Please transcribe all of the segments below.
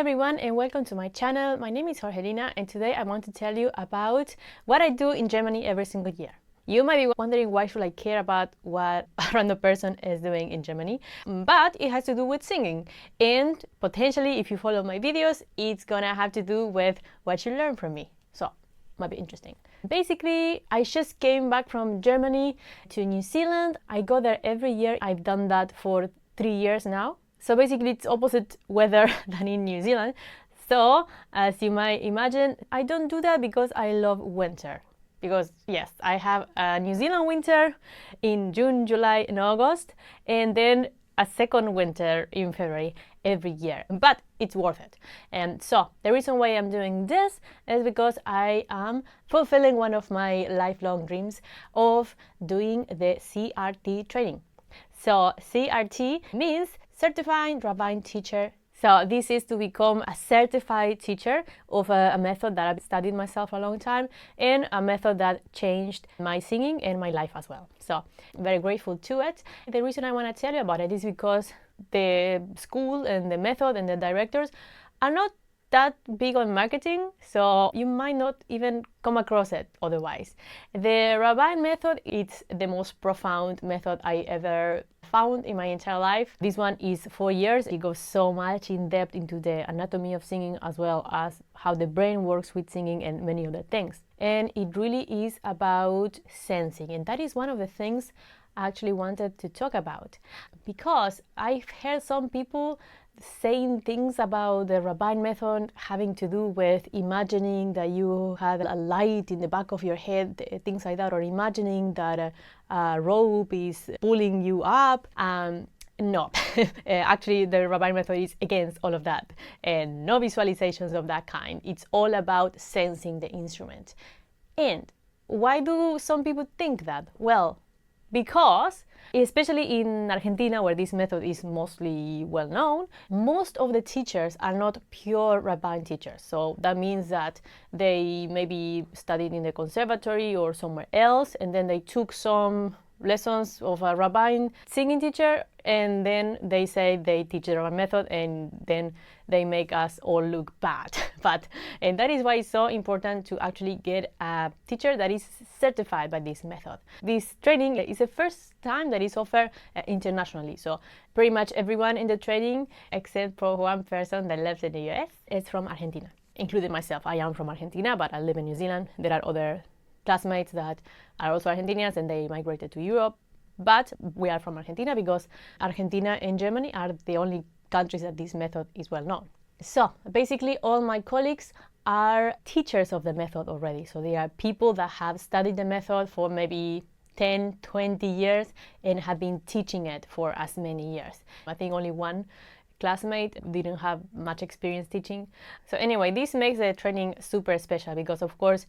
everyone and welcome to my channel. My name is Jorgelina and today I want to tell you about what I do in Germany every single year. You might be wondering why should I care about what a random person is doing in Germany, but it has to do with singing, and potentially if you follow my videos it's gonna have to do with what you learn from me, so might be interesting. Basically, I just came back from Germany to New Zealand. I go there every year. I've done that for 3 years now. So basically it's opposite weather than in New Zealand. So as you might imagine, I don't do that because I love winter. Because yes, I have a New Zealand winter in June, July and August, and then a second winter in February every year, but it's worth it. And so the reason why I'm doing this is because I am fulfilling one of my lifelong dreams of doing the CRT training. So CRT means Certified Rabine Teacher. So this is to become a certified teacher of a method that I've studied myself a long time and a method that changed my singing and my life as well. So very grateful to it. The reason I want to tell you about it is because the school and the method and the directors are not that big on marketing, so you might not even come across it otherwise. The Rabine method, it's the most profound method I ever found in my entire life. This one is 4 years. It goes so much in depth into the anatomy of singing as well as how the brain works with singing and many other things. And it really is about sensing, and that is one of the things I actually wanted to talk about, because I've heard some people saying things about the Rabine method having to do with imagining that you have a light in the back of your head, things like that, or imagining that a rope is pulling you up. No, actually the Rabine method is against all of that, and no visualizations of that kind. It's all about sensing the instrument. And why do some people think that? Well, because especially in Argentina, where this method is mostly well known, most of the teachers are not pure Rabine teachers. So that means that they maybe studied in the conservatory or somewhere else, and then they took some lessons of a Rabine singing teacher, and then they say they teach the Rabine method, and then they make us all look bad. And that is why it's so important to actually get a teacher that is certified by this method. This training is the first time that is offered internationally. So pretty much everyone in the training, except for one person that lives in the US, is from Argentina, including myself. I am from Argentina, but I live in New Zealand. There are other classmates that are also Argentinians and they migrated to Europe, but we are from Argentina because Argentina and Germany are the only countries that this method is well known. So basically all my colleagues are teachers of the method already. So they are people that have studied the method for maybe 10, 20 years and have been teaching it for as many years. I think only one classmate didn't have much experience teaching. So anyway, this makes the training super special because of course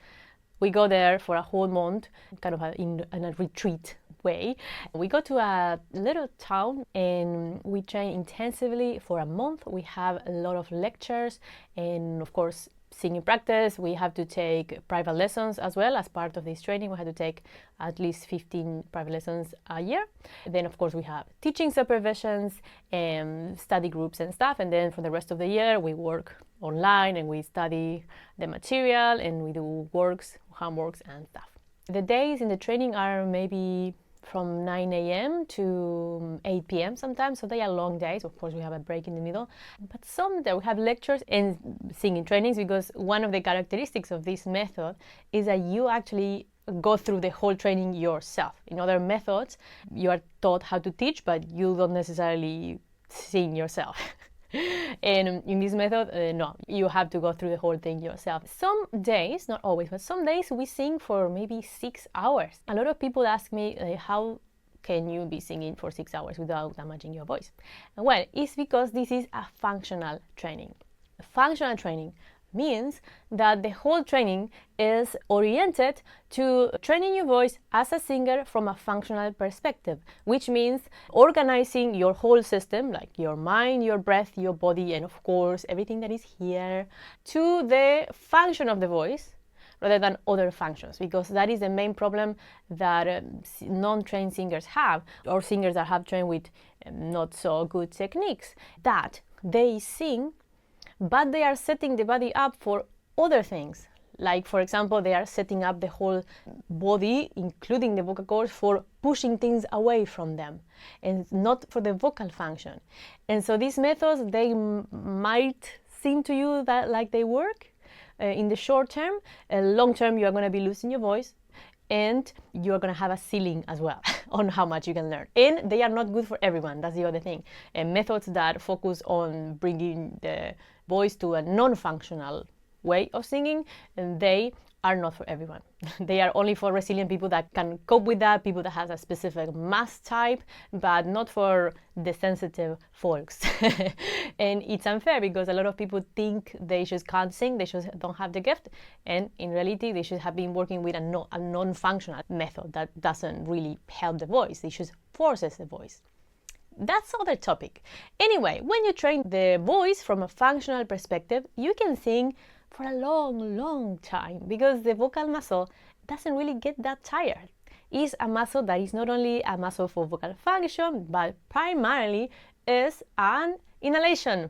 we go there for a whole month, kind of in a retreat way. We go to a little town and we train intensively for a month. We have a lot of lectures and of course singing practice. We have to take private lessons as well as part of this training. We have to take at least 15 private lessons a year. Then of course we have teaching supervisions and study groups and stuff. And then for the rest of the year we work online and we study the material and we do works, homeworks and stuff. The days in the training are maybe from 9 a.m. to 8 p.m. sometimes, so they are long days. Of course we have a break in the middle, but some we have lectures and singing trainings, because one of the characteristics of this method is that you actually go through the whole training yourself. In other methods you are taught how to teach, but you don't necessarily sing yourself. And in this method, no, you have to go through the whole thing yourself. Some days, not always, but some days we sing for maybe 6 hours. A lot of people ask me, how can you be singing for 6 hours without damaging your voice? Well, it's because this is a functional training. Functional training means that the whole training is oriented to training your voice as a singer from a functional perspective, which means organizing your whole system, like your mind, your breath, your body, and of course everything that is here, to the function of the voice rather than other functions, because that is the main problem that non-trained singers have, or singers that have trained with not so good techniques, that they sing but they are setting the body up for other things. Like, for example, they are setting up the whole body, including the vocal cords, for pushing things away from them and not for the vocal function. And so these methods, they might seem to you that like they work in the short term. Long term, you are going to be losing your voice, and you're going to have a ceiling as well on how much you can learn. And they are not good for everyone. That's the other thing. And methods that focus on bringing the voice to a non-functional way of singing, and they are not for everyone. They are only for resilient people that can cope with that, people that have a specific mass type, but not for the sensitive folks. And it's unfair because a lot of people think they just can't sing, they just don't have the gift, and in reality they should have been working with a non-functional method that doesn't really help the voice, it just forces the voice. That's another topic. Anyway, when you train the voice from a functional perspective, you can sing for a long time because the vocal muscle doesn't really get that tired. It's a muscle that is not only a muscle for vocal function, but primarily is an inhalation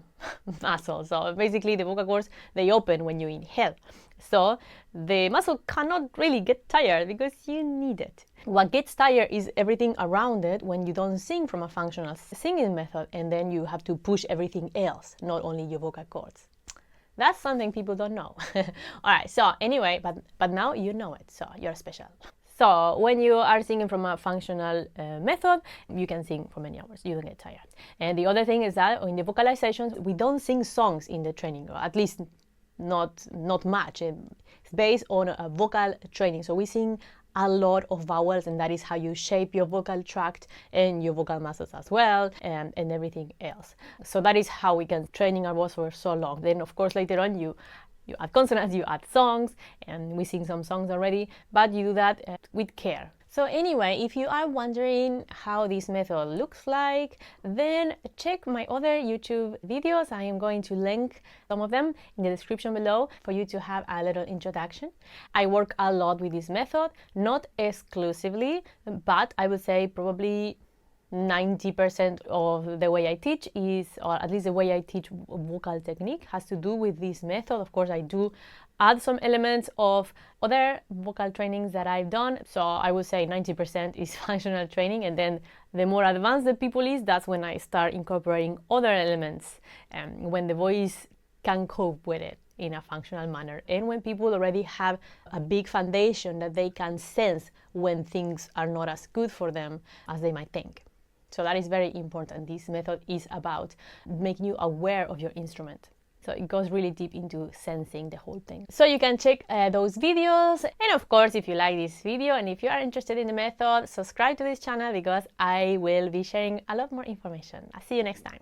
muscle. So basically the vocal cords, they open when you inhale. So the muscle cannot really get tired because you need it. What gets tired is everything around it when you don't sing from a functional singing method, and then you have to push everything else, not only your vocal cords. That's something people don't know. All right, so anyway, but now you know it, so you're special. So when you are singing from a functional method, you can sing for many hours, you don't get tired. And the other thing is that in the vocalizations, we don't sing songs in the training, or at least not much. It's based on a vocal training, so we sing a lot of vowels, and that is how you shape your vocal tract and your vocal muscles as well, and everything else. So that is how we can training our voice for so long. Then of course later on you add consonants, you add songs, and we sing some songs already, but you do that with care. So anyway, if you are wondering how this method looks like, then check my other YouTube videos. I am going to link some of them in the description below for you to have a little introduction. I work a lot with this method, not exclusively, but I would say probably 90% of the way I teach is, or at least the way I teach vocal technique, has to do with this method. Of course, I do add some elements of other vocal trainings that I've done. So I would say 90% is functional training, and then the more advanced the people is, that's when I start incorporating other elements, when the voice can cope with it in a functional manner, and when people already have a big foundation that they can sense when things are not as good for them as they might think. So that is very important. This method is about making you aware of your instrument. So it goes really deep into sensing the whole thing. So you can check those videos. And of course, if you like this video and if you are interested in the method, subscribe to this channel because I will be sharing a lot more information. I'll see you next time.